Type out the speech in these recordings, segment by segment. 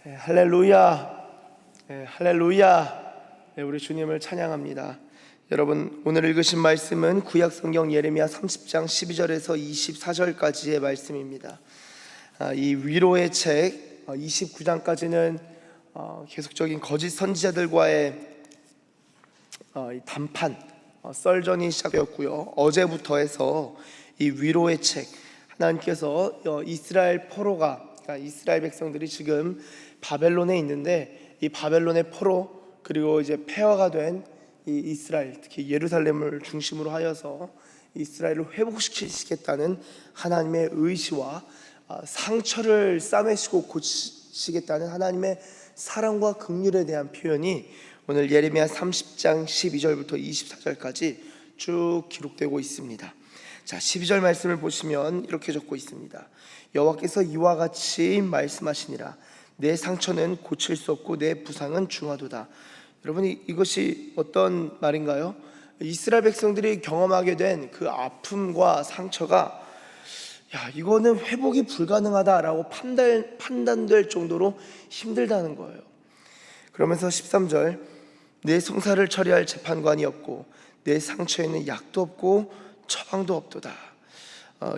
할렐루야, 할렐루야. 우리 주님을 찬양합니다. 여러분, 오늘 읽으신 말씀은 구약성경 예레미야 30장 12절에서 24절까지의 말씀입니다. 이 위로의 책 29장까지는 계속적인 거짓 선지자들과의 단판, 썰전이 시작되었고요. 어제부터 해서 이 위로의 책, 하나님께서 이스라엘 포로가, 그러니까 이스라엘 백성들이 지금 바벨론에 있는데, 이 바벨론의 포로, 그리고 이제 폐허가 된 이 이스라엘, 특히 예루살렘을 중심으로 하여서 이스라엘을 회복시키겠다는 하나님의 의지와 상처를 싸매시고 고치시겠다는 하나님의 사랑과 긍휼에 대한 표현이 오늘 예레미야 30장 12절부터 24절까지 쭉 기록되고 있습니다. 자, 12절 말씀을 보시면 이렇게 적고 있습니다. 여호와께서 이와 같이 말씀하시니라. 내 상처는 고칠 수 없고 내 부상은 중하도다. 여러분, 이것이 어떤 말인가요? 이스라엘 백성들이 경험하게 된 그 아픔과 상처가 이거는 회복이 불가능하다라고 판단될 정도로 힘들다는 거예요. 그러면서 13절, 내 송사를 처리할 재판관이 없고 내 상처에는 약도 없고 처방도 없도다.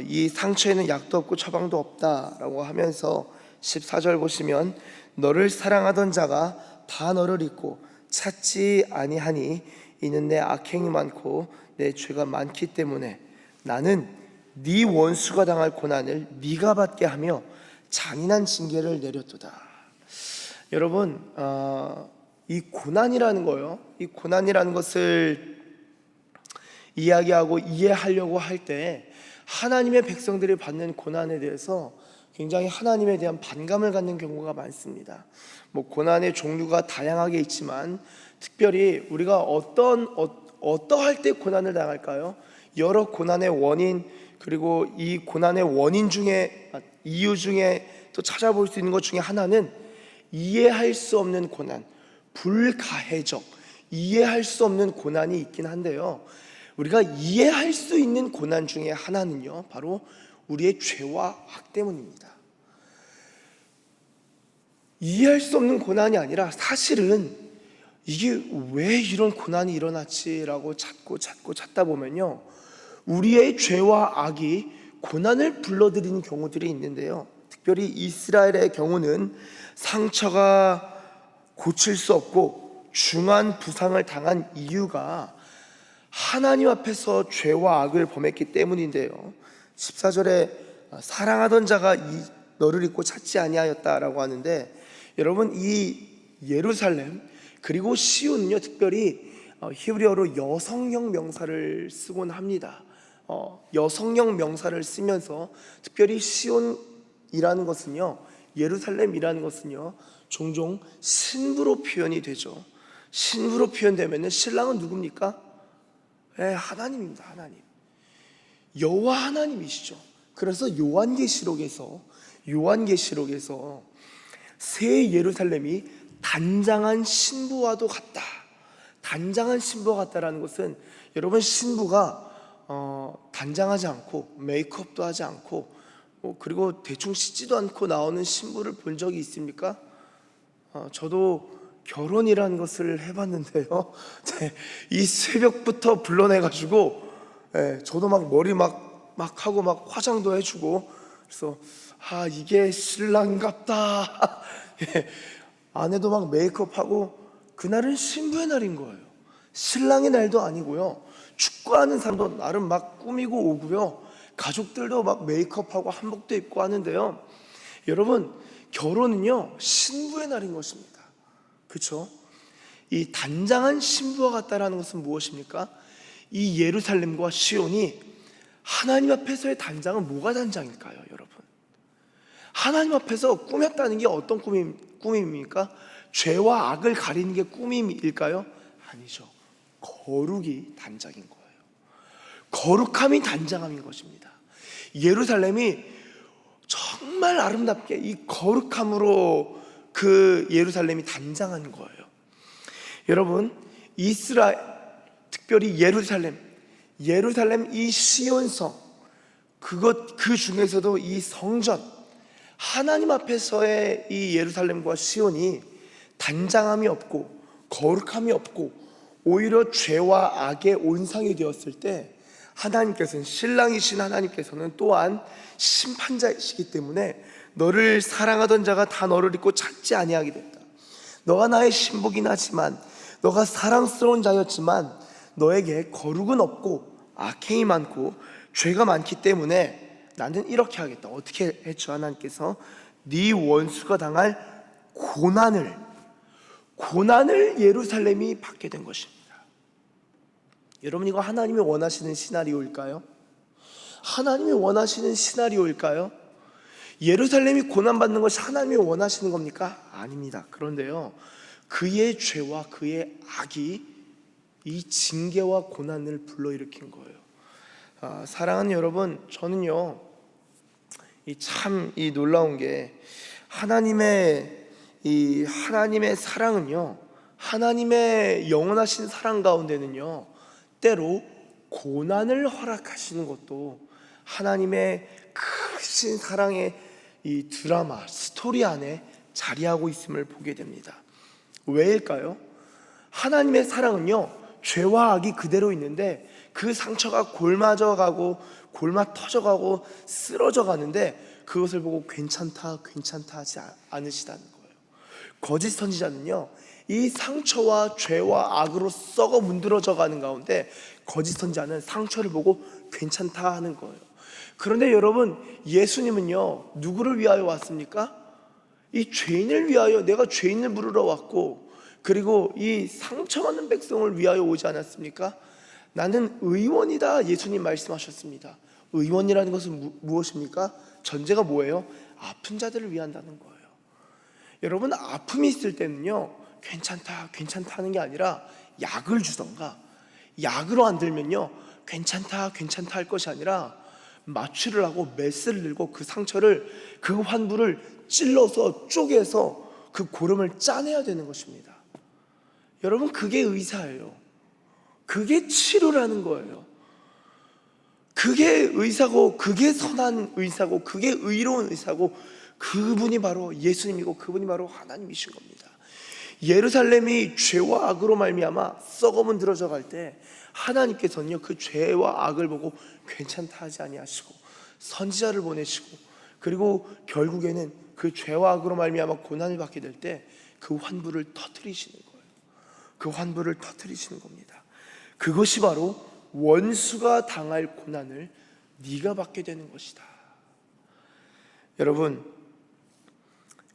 이 상처에는 약도 없고 처방도 없다라고 하면서 14절 보시면, 너를 사랑하던 자가 다 너를 잊고 찾지 아니하니 이는 내 악행이 많고 내 죄가 많기 때문에 나는 네 원수가 당할 고난을 네가 받게 하며 잔인한 징계를 내렸도다. 여러분, 이 고난이라는 거요, 이 고난이라는 것을 이야기하고 이해하려고 할 때 하나님의 백성들이 받는 고난에 대해서 굉장히 하나님에 대한 반감을 갖는 경우가 많습니다. 고난의 종류가 다양하게 있지만 특별히 우리가 어떠할 때 고난을 당할까요? 여러 고난의 원인, 그리고 이 고난의 원인 중에, 이유 중에 또 찾아볼 수 있는 것 중에 하나는 이해할 수 없는 고난, 불가해적, 이해할 수 없는 고난이 있긴 한데요, 우리가 이해할 수 있는 고난 중에 하나는요, 바로 우리의 죄와 악 때문입니다. 이해할 수 없는 고난이 아니라 사실은 이게 왜 이런 고난이 일어났지라고 찾다 보면요, 우리의 죄와 악이 고난을 불러들이는 경우들이 있는데요, 특별히 이스라엘의 경우는 상처가 고칠 수 없고 중한 부상을 당한 이유가 하나님 앞에서 죄와 악을 범했기 때문인데요, 14절에 사랑하던 자가 너를 잊고 찾지 아니하였다라고 하는데, 여러분, 이 예루살렘 그리고 시온은요, 특별히 히브리어로 여성형 명사를 쓰곤 합니다. 여성형 명사를 쓰면서 특별히 시온이라는 것은요, 예루살렘이라는 것은요, 종종 신부로 표현이 되죠. 신부로 표현되면 신랑은 누굽니까? 하나님입니다. 하나님, 여호와 하나님이시죠. 그래서 요한계시록에서 새 예루살렘이 단장한 신부와도 같다. 단장한 신부와 같다라는 것은, 여러분, 신부가 단장하지 않고 메이크업도 하지 않고 그리고 대충 씻지도 않고 나오는 신부를 본 적이 있습니까? 저도 결혼이라는 것을 해봤는데요, 이 새벽부터 불러내가지고 저도 막 머리 막 하고 막 화장도 해주고, 그래서 이게 신랑갑다. 아내도 막 메이크업하고, 그날은 신부의 날인 거예요. 신랑의 날도 아니고요, 축구하는 사람도 나름 막 꾸미고 오고요, 가족들도 막 메이크업하고 한복도 입고 하는데요, 여러분, 결혼은요 신부의 날인 것입니다. 그렇죠? 이 단장한 신부와 같다라는 것은 무엇입니까? 이 예루살렘과 시온이 하나님 앞에서의 단장은 뭐가 단장일까요, 여러분? 하나님 앞에서 꾸몄다는 게 어떤 꾸밈입니까? 죄와 악을 가리는 게 꾸밈일까요? 아니죠. 거룩이 단장인 거예요. 거룩함이 단장함인 것입니다. 예루살렘이 정말 아름답게 이 거룩함으로 그 예루살렘이 단장한 거예요. 여러분, 이스라엘, 특별히 예루살렘 이 시온성, 그 중에서도 이 성전, 하나님 앞에서의 이 예루살렘과 시온이 단장함이 없고 거룩함이 없고 오히려 죄와 악의 온상이 되었을 때, 하나님께서는, 신랑이신 하나님께서는 또한 심판자이시기 때문에 너를 사랑하던 자가 다 너를 잊고 찾지 아니하게 됐다. 너가 나의 신복이긴 하지만, 너가 사랑스러운 자였지만 너에게 거룩은 없고 악행이 많고 죄가 많기 때문에 나는 이렇게 하겠다. 어떻게 했죠? 하나님께서 네 원수가 당할 고난을 예루살렘이 받게 된 것입니다. 여러분, 이거 하나님이 원하시는 시나리오일까요? 하나님이 원하시는 시나리오일까요? 예루살렘이 고난받는 것이 하나님이 원하시는 겁니까? 아닙니다. 그런데요, 그의 죄와 그의 악이 이 징계와 고난을 불러일으킨 거예요. 사랑하는 여러분, 저는요, 참 놀라운 게, 하나님의 사랑은요, 하나님의 영원하신 사랑 가운데는요, 때로 고난을 허락하시는 것도 하나님의 크신 사랑의 이 드라마, 스토리 안에 자리하고 있음을 보게 됩니다. 왜일까요? 하나님의 사랑은요, 죄와 악이 그대로 있는데 그 상처가 골마져가고 골마 터져가고 쓰러져 가는데 그것을 보고 괜찮다 하지 않으시다는 거예요. 거짓 선지자는요, 이 상처와 죄와 악으로 썩어 문드러져 가는 가운데 거짓 선지자는 상처를 보고 괜찮다 하는 거예요. 그런데 여러분, 예수님은요, 누구를 위하여 왔습니까? 이 죄인을 위하여, 내가 죄인을 부르러 왔고, 그리고 이 상처받는 백성을 위하여 오지 않았습니까? 나는 의원이다, 예수님 말씀하셨습니다. 의원이라는 것은 무엇입니까? 전제가 뭐예요? 아픈 자들을 위한다는 거예요. 여러분, 아픔이 있을 때는요, 괜찮다 하는 게 아니라 약을 주던가, 약으로 안 들면요, 괜찮다 할 것이 아니라 마취를 하고 메스를 들고 그 상처를, 그 환부를 찔러서 쪼개서 그 고름을 짜내야 되는 것입니다. 여러분, 그게 의사예요. 그게 치료라는 거예요. 그게 의사고, 그게 선한 의사고, 그게 의로운 의사고, 그분이 바로 예수님이고 그분이 바로 하나님이신 겁니다. 예루살렘이 죄와 악으로 말미암아 썩어 문드러져 갈 때 하나님께서는요, 그 죄와 악을 보고 괜찮다 하지 아니하시고 선지자를 보내시고, 그리고 결국에는 그 죄와 악으로 말미암아 고난을 받게 될 때 그 환부를 터뜨리시는 거예요. 그 환부를 터뜨리시는 겁니다. 그것이 바로 원수가 당할 고난을 네가 받게 되는 것이다. 여러분,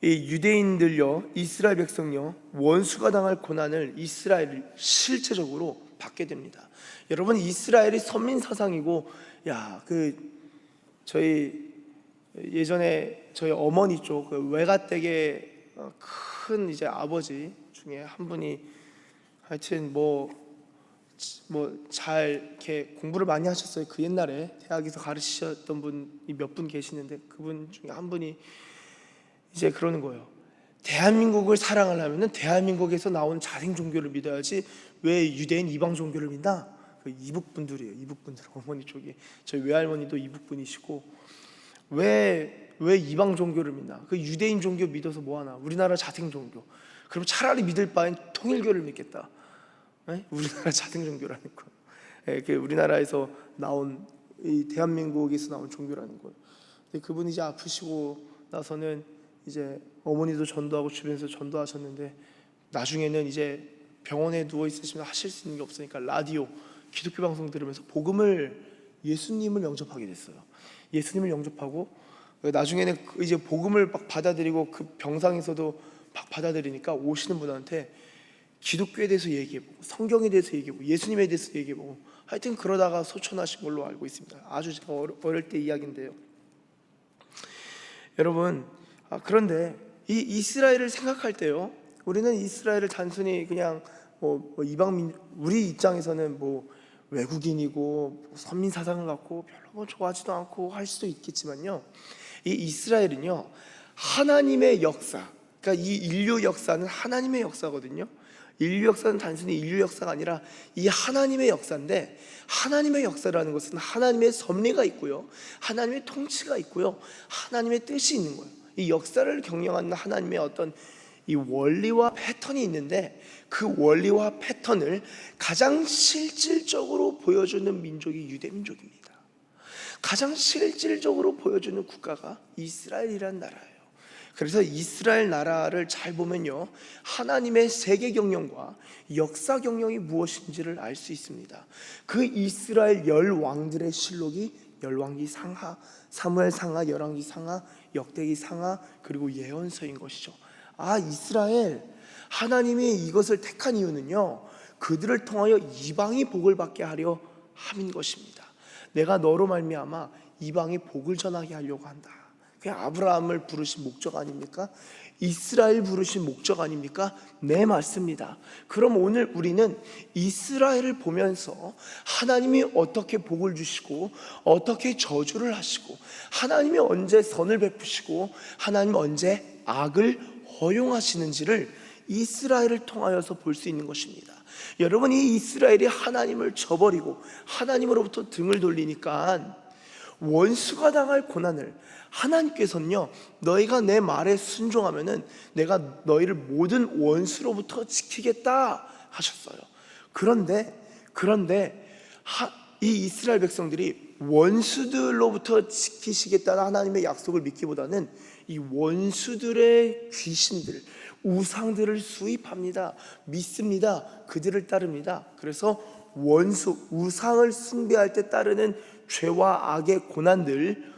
이 유대인들요, 이스라엘 백성요, 원수가 당할 고난을 이스라엘이 실제적으로 받게 됩니다. 여러분, 이스라엘이 선민 사상이고, 저희 예전에 저희 어머니 쪽 외가댁의 큰 이제 아버지 중에 한 분이 하여튼 잘 이렇게 공부를 많이 하셨어요. 그 옛날에 대학에서 가르치셨던 분이 몇 분 계시는데 그분 중에 한 분이 이제 그러는 거예요. 대한민국을 사랑하려면 대한민국에서 나온 자생 종교를 믿어야지 왜 유대인 이방 종교를 믿나? 그 이북분들이에요. 이북분들, 어머니 쪽이. 저희 외할머니도 이북분이시고, 왜 이방 종교를 믿나? 그 유대인 종교 믿어서 뭐하나? 우리나라 자생 종교. 그럼 차라리 믿을 바엔 통일교를 믿겠다. 네? 우리나라 자생 종교라는 거예요. 그 우리나라에서 나온, 이 대한민국에서 나온 종교라는 거예요. 근데 그분이 이제 아프시고 나서는 이제 어머니도 전도하고 주변에서 전도하셨는데, 나중에는 이제 병원에 누워 있으시면 하실 수 있는 게 없으니까 라디오, 기독교 방송 들으면서 예수님을 영접하게 됐어요. 예수님을 영접하고 나중에는 이제 복음을 막 받아들이고 그 병상에서도 막 받아들이니까 오시는 분한테 기독교에 대해서 얘기해보고, 성경에 대해서 얘기해보고, 예수님에 대해서 얘기해보고, 하여튼 그러다가 소천하신 걸로 알고 있습니다. 아주 제가 어릴 때 이야기인데요. 여러분, 그런데 이 이스라엘을 생각할 때요, 우리는 이스라엘을 단순히 그냥 우리 입장에서는 외국인이고 선민 사상을 갖고 별로 좋아하지도 않고 할 수도 있겠지만요, 이 이스라엘은요, 하나님의 역사, 그러니까 이 인류 역사는 하나님의 역사거든요. 인류 역사는 단순히 인류 역사가 아니라 이 하나님의 역사인데, 하나님의 역사라는 것은 하나님의 섭리가 있고요, 하나님의 통치가 있고요, 하나님의 뜻이 있는 거예요. 이 역사를 경영하는 하나님의 어떤 이 원리와 패턴이 있는데, 그 원리와 패턴을 가장 실질적으로 보여주는 민족이 유대 민족입니다. 가장 실질적으로 보여주는 국가가 이스라엘이라는 나라예요. 그래서 이스라엘 나라를 잘 보면요, 하나님의 세계 경영과 역사 경영이 무엇인지를 알 수 있습니다. 그 이스라엘 열 왕들의 실록이 열왕기 상하, 사무엘 상하, 열왕기 상하, 역대기 상하, 그리고 예언서인 것이죠. 이스라엘, 하나님이 이것을 택한 이유는요, 그들을 통하여 이방이 복을 받게 하려 함인 것입니다. 내가 너로 말미암아 이방이 복을 전하게 하려고 한다. 그게 아브라함을 부르신 목적 아닙니까? 이스라엘 부르신 목적 아닙니까? 네, 맞습니다. 그럼 오늘 우리는 이스라엘을 보면서 하나님이 어떻게 복을 주시고 어떻게 저주를 하시고, 하나님이 언제 선을 베푸시고 하나님이 언제 악을 허용하시는지를 이스라엘을 통하여서 볼 수 있는 것입니다. 여러분, 이 이스라엘이 하나님을 저버리고 하나님으로부터 등을 돌리니까 원수가 당할 고난을 하나님께서는요, 너희가 내 말에 순종하면은 내가 너희를 모든 원수로부터 지키겠다 하셨어요. 그런데 이 이스라엘 백성들이 원수들로부터 지키시겠다는 하나님의 약속을 믿기보다는 이 원수들의 귀신들, 우상들을 수입합니다. 믿습니다. 그들을 따릅니다. 그래서 원수, 우상을 숭배할 때 따르는 죄와 악의 고난들을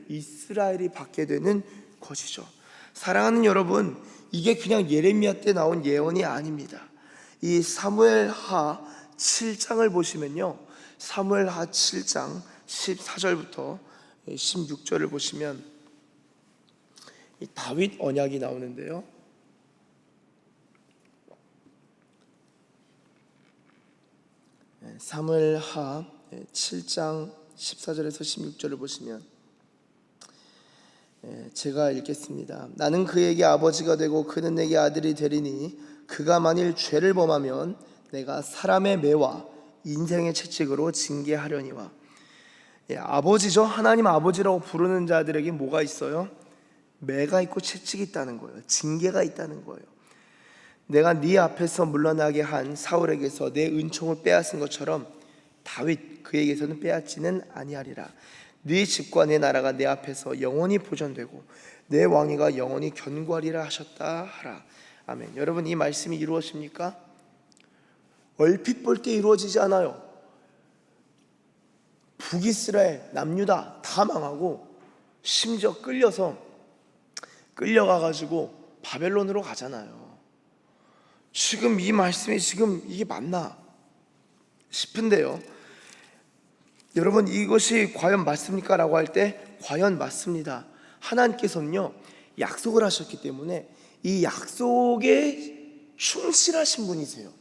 이스라엘이 받게 되는 것이죠. 사랑하는 여러분, 이게 그냥 예레미야 때 나온 예언이 아닙니다. 이 사무엘하 7장을 보시면요, 사무엘하 7장 14절부터 16절을 보시면 이 다윗 언약이 나오는데요, 사무엘하 7장 14절에서 16절을 보시면 제가 읽겠습니다. 나는 그에게 아버지가 되고 그는 내게 아들이 되리니 그가 만일 죄를 범하면 내가 사람의 매와 인생의 채찍으로 징계하려니와. 아버지죠. 하나님 아버지라고 부르는 자들에게 뭐가 있어요? 매가 있고 채찍이 있다는 거예요. 징계가 있다는 거예요. 내가 네 앞에서 물러나게 한 사울에게서 내 은총을 빼앗은 것처럼 다윗 그에게서는 빼앗지는 아니하리라. 네 집과 내 나라가 내 앞에서 영원히 보존되고 내 왕위가 영원히 견고하리라 하셨다 하라. 아멘. 여러분, 이 말씀이 이루어집니까? 얼핏 볼 때 이루어지지 않아요. 북이스라엘, 남유다 다 망하고 심지어 끌려가가지고 바벨론으로 가잖아요. 지금 이 말씀이 지금 이게 맞나 싶은데요, 여러분, 이것이 과연 맞습니까? 라고 할 때 과연 맞습니다. 하나님께서는요, 약속을 하셨기 때문에 이 약속에 충실하신 분이세요.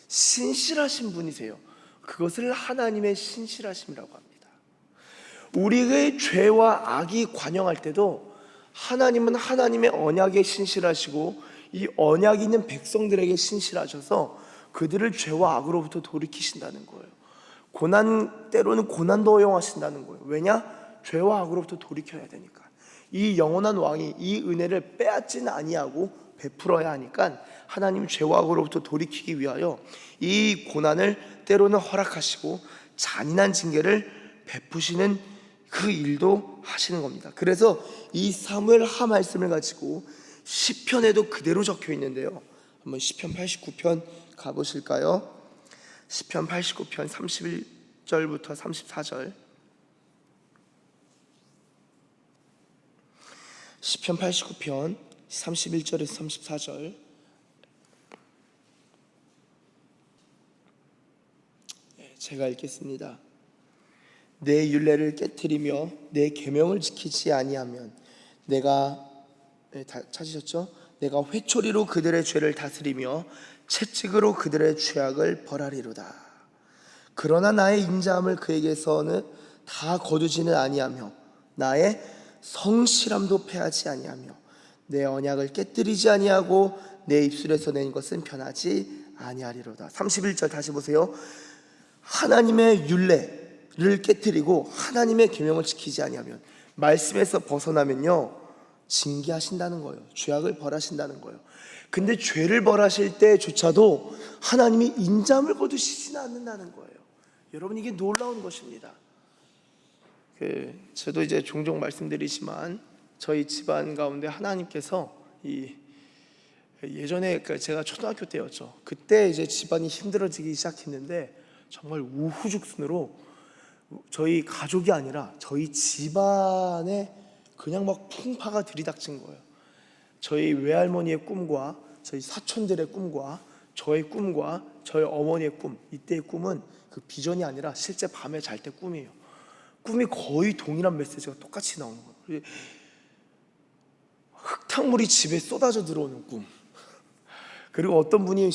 신실하신 분이세요. 그것을 하나님의 신실하심이라고 합니다. 우리의 죄와 악이 관영할 때도 하나님은 하나님의 언약에 신실하시고 이 언약이 있는 백성들에게 신실하셔서 그들을 죄와 악으로부터 돌이키신다는 거예요. 때로는 고난도 허용하신다는 거예요. 왜냐? 죄와 악으로부터 돌이켜야 되니까. 이 영원한 왕이 이 은혜를 빼앗지는 아니하고 베풀어야 하니까 하나님 죄와 악으로부터 돌이키기 위하여 이 고난을 때로는 허락하시고 잔인한 징계를 베푸시는 그 일도 하시는 겁니다. 그래서 이 사무엘하 말씀을 가지고 시편에도 그대로 적혀 있는데요, 한번 시편 89편 가보실까요? 시편 89편 31절부터 34절. 시편 89편 31절에서 34절. 제가 읽겠습니다. 내 율례를 깨트리며 내 계명을 지키지 아니하면 내가, 다 찾으셨죠? 내가 회초리로 그들의 죄를 다스리며 채찍으로 그들의 죄악을 벌하리로다. 그러나 나의 인자함을 그에게서는 다 거두지는 아니하며 나의 성실함도 패하지 아니하며 내 언약을 깨뜨리지 아니하고 내 입술에서 낸 것은 변하지 아니하리로다. 31절 다시 보세요. 하나님의 율례를 깨뜨리고 하나님의 계명을 지키지 아니하면, 말씀에서 벗어나면요, 징계하신다는 거예요. 죄악을 벌하신다는 거예요. 근데 죄를 벌하실 때조차도 하나님이 인자함을 거두시지는 않는다는 거예요. 여러분, 이게 놀라운 것입니다. 저도 이제 종종 말씀드리지만 저희 집안 가운데 하나님께서 예전에 제가 초등학교 때였죠. 그때 이제 집안이 힘들어지기 시작했는데 정말 우후죽순으로 저희 가족이 아니라 저희 집안에 그냥 막 풍파가 들이닥친 거예요. 저희 외할머니의 꿈과 저희 사촌들의 꿈과 저의 꿈과 저희 어머니의 꿈, 이때의 꿈은 그 비전이 아니라 실제 밤에 잘 때 꿈이에요. 꿈이 거의 동일한 메시지가 똑같이 나오는 거예요. 흙탕물이 집에 쏟아져 들어오는 꿈. 그리고 어떤 분이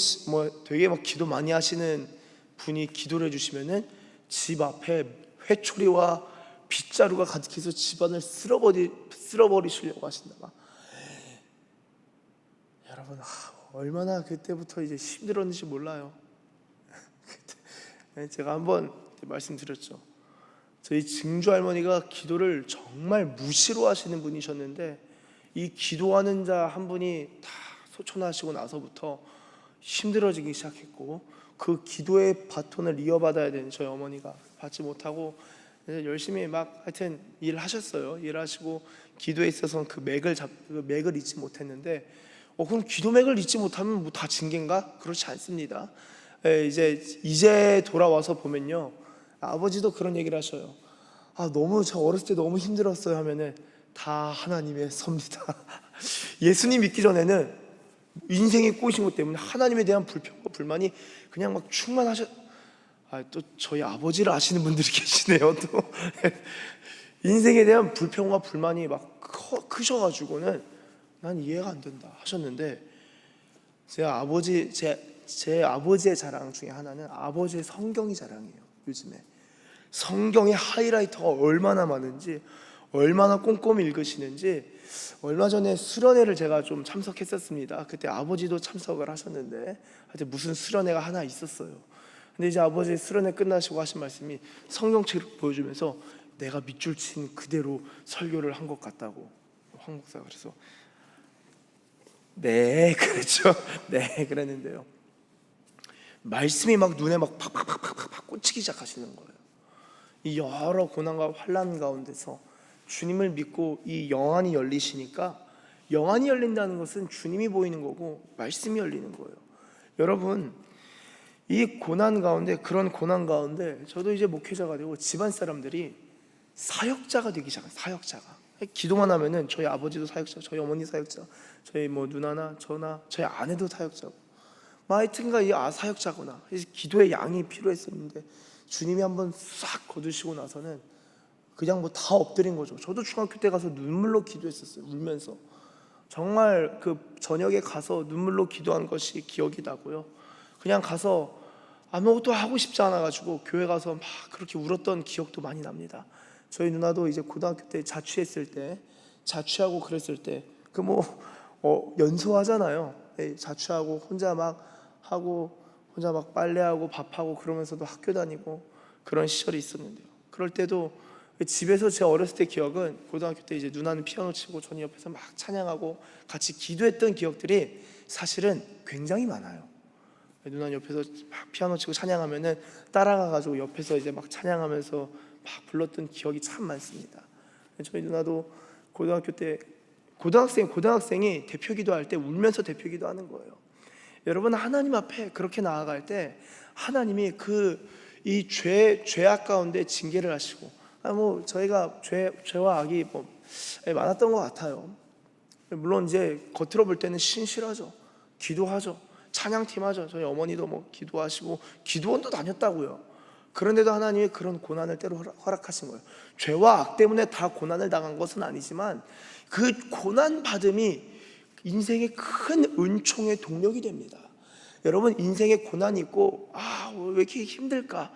되게 막 기도 많이 하시는 분이 기도를 해주시면은 집 앞에 회초리와 빗자루가 가득해서 집안을 쓸어버리시려고 하신다 막. 여러분, 얼마나 그때부터 이제 힘들었는지 몰라요. 제가 한번 말씀드렸죠. 저희 증조 할머니가 기도를 정말 무시로 하시는 분이셨는데 이 기도하는 자 한 분이 다 소천하시고 나서부터 힘들어지기 시작했고, 그 기도의 바톤을 이어받아야 되는 저희 어머니가 받지 못하고 열심히 막 하여튼 일하셨어요. 일하시고 기도에 있어서는 그 맥을 잊지 못했는데, 그럼 기도 맥을 잊지 못하면 뭐 다 징계인가? 그렇지 않습니다. 이제 돌아와서 보면요, 아버지도 그런 얘기를 하셔요. 너무 저 어렸을 때 너무 힘들었어요 하면은 다 하나님의 섭니다. 예수님 믿기 전에는 인생이 꼬이신 것 때문에 하나님에 대한 불평과 불만이 그냥 막 충만하셨. 또 저희 아버지를 아시는 분들이 계시네요. 또 인생에 대한 불평과 불만이 막 크셔가지고는 난 이해가 안 된다 하셨는데, 제 아버지의 자랑 중에 하나는 아버지의 성경이 자랑이에요. 요즘에 성경의 하이라이터가 얼마나 많은지, 얼마나 꼼꼼히 읽으시는지. 얼마 전에 수련회를 제가 좀 참석했었습니다. 그때 아버지도 참석을 하셨는데 하여튼 무슨 수련회가 하나 있었어요. 근데 이제 아버지 수련회 끝나시고 하신 말씀이 성경책을 보여주면서 내가 밑줄 친 그대로 설교를 한 것 같다고 황 목사가. 그래서 네 그랬죠. 네 그랬는데요, 말씀이 막 눈에 막 팍팍팍팍 꽂히기 시작하시는 거예요. 이 여러 고난과 환난 가운데서 주님을 믿고 이 영안이 열리시니까, 영안이 열린다는 것은 주님이 보이는 거고 말씀이 열리는 거예요. 여러분, 이 고난 가운데, 그런 고난 가운데 저도 이제 목회자가 되고 집안 사람들이 사역자가 되기 시작해요. 사역자가. 기도만 하면은 저희 아버지도 사역자, 저희 어머니 사역자, 저희 누나나 저나 저희 아내도 사역자고, 하여튼가 사역자구나. 기도의 양이 필요했었는데 주님이 한번 싹 거두시고 나서는 그냥 다 엎드린 거죠. 저도 중학교 때 가서 눈물로 기도했었어요. 울면서 정말 그 저녁에 가서 눈물로 기도한 것이 기억이 나고요. 그냥 가서 아무것도 하고 싶지 않아가지고 교회 가서 막 그렇게 울었던 기억도 많이 납니다. 저희 누나도 이제 고등학교 때 자취했을 때, 자취하고 그랬을 때 연소하잖아요. 자취하고 혼자 막 하고, 혼자 막 빨래하고 밥하고 그러면서도 학교 다니고 그런 시절이 있었는데요. 그럴 때도 집에서 제 어렸을 때 기억은, 고등학교 때 이제 누나는 피아노 치고 저는 옆에서 막 찬양하고 같이 기도했던 기억들이 사실은 굉장히 많아요. 누나는 옆에서 막 피아노 치고 찬양하면은 따라가가지고 옆에서 이제 막 찬양하면서 막 불렀던 기억이 참 많습니다. 저희 누나도 고등학교 때 고등학생이 대표 기도할 때 울면서 대표 기도하는 거예요. 여러분, 하나님 앞에 그렇게 나아갈 때 하나님이 이 죄악 가운데 징계를 하시고, 저희가 죄와 악이 많았던 것 같아요. 물론 이제 겉으로 볼 때는 신실하죠. 기도하죠. 찬양팀 하죠. 저희 어머니도 기도하시고 기도원도 다녔다고요. 그런데도 하나님이 그런 고난을 때로 허락하신 거예요. 죄와 악 때문에 다 고난을 당한 것은 아니지만 그 고난 받음이 인생의 큰 은총의 동력이 됩니다. 여러분, 인생에 고난이 있고 왜 이렇게 힘들까?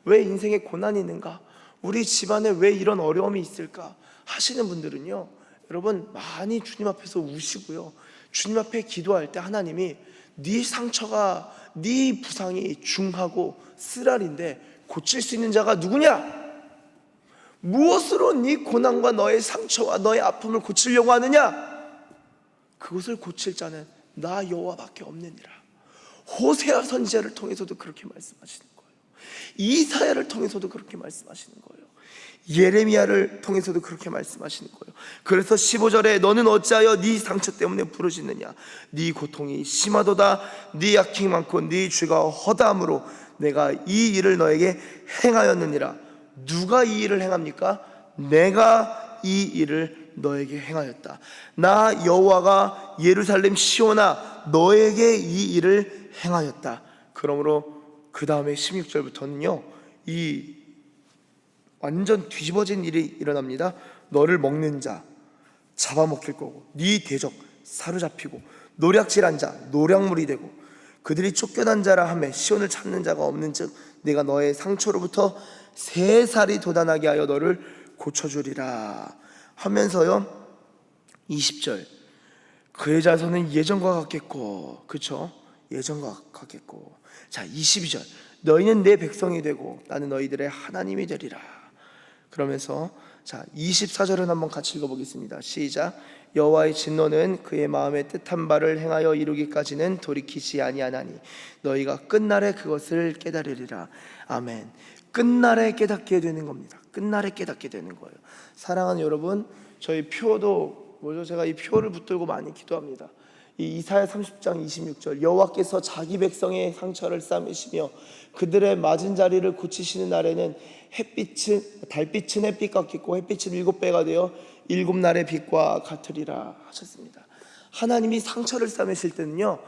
왜 인생에 고난이 있는가? 우리 집안에 왜 이런 어려움이 있을까? 하시는 분들은요, 여러분 많이 주님 앞에서 우시고요, 주님 앞에 기도할 때 하나님이 네 상처가, 네 부상이 중하고 쓰라린데 고칠 수 있는 자가 누구냐? 무엇으로 네 고난과 너의 상처와 너의 아픔을 고치려고 하느냐? 그것을 고칠 자는 나 여호와밖에 없느니라. 호세아 선지자를 통해서도 그렇게 말씀하시는 거예요. 이사야를 통해서도 그렇게 말씀하시는 거예요. 예레미야를 통해서도 그렇게 말씀하시는 거예요. 그래서 15절에 너는 어찌하여 네 상처 때문에 부르짖느냐, 네 고통이 심하도다, 네 약행이 많고 네 죄가 허다함으로 내가 이 일을 너에게 행하였느니라. 누가 이 일을 행합니까? 내가 이 일을 너에게 행하였다. 나 여호와가 예루살렘 시온아 너에게 이 일을 행하였다. 그러므로 그 다음에 16절부터는요 이 완전 뒤집어진 일이 일어납니다. 너를 먹는 자 잡아먹힐 거고, 네 대적 사로잡히고, 노략질한 자 노략물이 되고, 그들이 쫓겨난 자라 하매 시온을 찾는 자가 없는즉 내가 너의 상처로부터 새살이 돋아나게 하여 너를 고쳐주리라 하면서요 20절 그의 자손은 예전과 같겠고, 그쵸? 예전과 같겠고. 자 22절 너희는 내 백성이 되고 나는 너희들의 하나님이 되리라. 그러면서 자 24절은 한번 같이 읽어보겠습니다. 시작. 여호와의 진노는 그의 마음에 뜻한 바를 행하여 이루기까지는 돌이키지 아니하나니 너희가 끝날에 그것을 깨달으리라. 아멘. 끝날에 깨닫게 되는 겁니다. 끝날에 깨닫게 되는 거예요. 사랑하는 여러분, 저희 표도 뭐죠? 제가 이 표를 붙들고 많이 기도합니다. 이 이사야 30장 26절 여호와께서 자기 백성의 상처를 싸매시며 그들의 맞은 자리를 고치시는 날에는 달빛은 햇빛 같겠고 햇빛은 7배가 되어 7날의 빛과 같으리라 하셨습니다. 하나님이 상처를 싸매실 때는요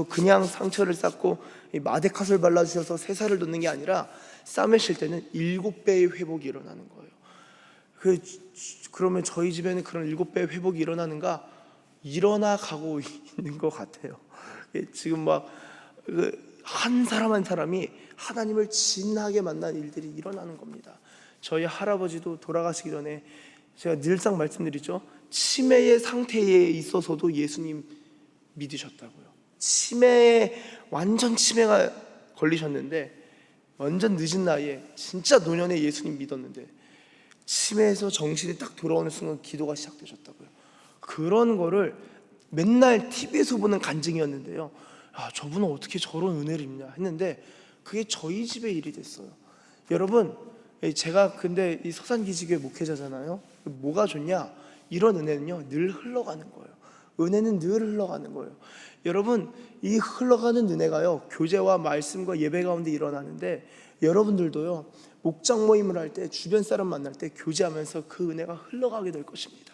그냥 상처를 쌓고 마데카솔 발라주셔서 새살을 돋는 게 아니라 싸매실 때는 7배의 회복이 일어나는 거예요. 그러면 저희 집에는 그런 7배의 회복이 일어나는가? 일어나 가고 있는 것 같아요. 지금 막 한 사람 한 사람이 하나님을 진하게 만난 일들이 일어나는 겁니다. 저희 할아버지도 돌아가시기 전에 제가 늘상 말씀드리죠. 치매의 상태에 있어서도 예수님 믿으셨다고요. 완전 치매가 걸리셨는데 완전 늦은 나이에 진짜 노년에 예수님 믿었는데 치매에서 정신이 딱 돌아오는 순간 기도가 시작되셨다고요. 그런 거를 맨날 TV에서 보는 간증이었는데요. 저분은 어떻게 저런 은혜를 입냐 했는데 그게 저희 집의 일이 됐어요. 여러분, 제가 근데 이 서산기지교회 목회자잖아요. 뭐가 좋냐? 이런 은혜는요 늘 흘러가는 거예요. 은혜는 늘 흘러가는 거예요. 여러분, 이 흘러가는 은혜가요 교제와 말씀과 예배 가운데 일어나는데 여러분들도요 목장 모임을 할 때 주변 사람 만날 때 교제하면서 그 은혜가 흘러가게 될 것입니다.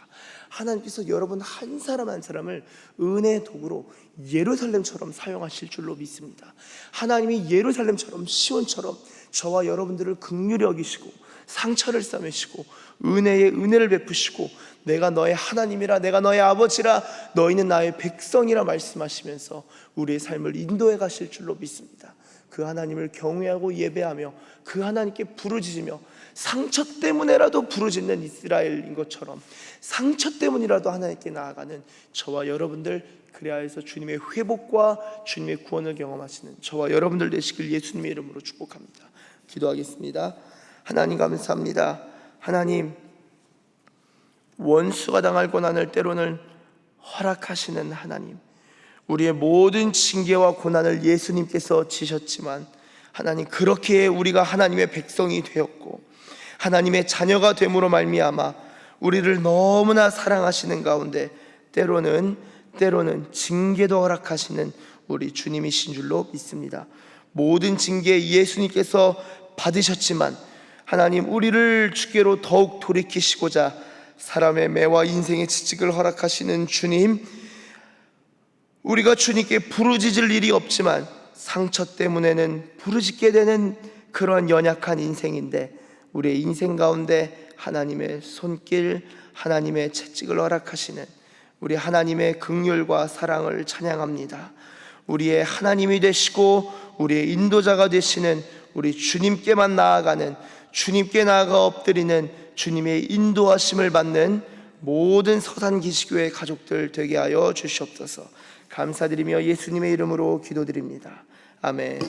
하나님께서 여러분 한 사람 한 사람을 은혜의 도구로 예루살렘처럼 사용하실 줄로 믿습니다. 하나님이 예루살렘처럼 시온처럼 저와 여러분들을 긍휼히 여기시고 상처를 싸매시고 은혜의 은혜를 베푸시고 내가 너의 하나님이라 내가 너의 아버지라 너희는 나의 백성이라 말씀하시면서 우리의 삶을 인도해 가실 줄로 믿습니다. 그 하나님을 경외하고 예배하며 그 하나님께 부르짖으며 상처 때문에라도 부르짖는 이스라엘인 것처럼 상처 때문이라도 하나님께 나아가는 저와 여러분들, 그래야 해서 주님의 회복과 주님의 구원을 경험하시는 저와 여러분들 되시길 예수님의 이름으로 축복합니다. 기도하겠습니다. 하나님 감사합니다. 하나님, 원수가 당할 고난을 때로는 허락하시는 하나님, 우리의 모든 징계와 고난을 예수님께서 지셨지만 하나님, 그렇게 우리가 하나님의 백성이 되었고 하나님의 자녀가 됨으로 말미암아 우리를 너무나 사랑하시는 가운데 때로는 징계도 허락하시는 우리 주님이신 줄로 믿습니다. 모든 징계 예수님께서 받으셨지만 하나님, 우리를 주께로 더욱 돌이키시고자 사람의 매와 인생의 지직을 허락하시는 주님, 우리가 주님께 부르짖을 일이 없지만 상처 때문에는 부르짖게 되는 그런 연약한 인생인데 우리의 인생 가운데 하나님의 손길, 하나님의 채찍을 허락하시는 우리 하나님의 긍휼과 사랑을 찬양합니다. 우리의 하나님이 되시고 우리의 인도자가 되시는 우리 주님께만 나아가는, 주님께 나아가 엎드리는 주님의 인도하심을 받는 모든 서산기지교회 가족들 되게 하여 주시옵소서. 감사드리며 예수님의 이름으로 기도드립니다. 아멘.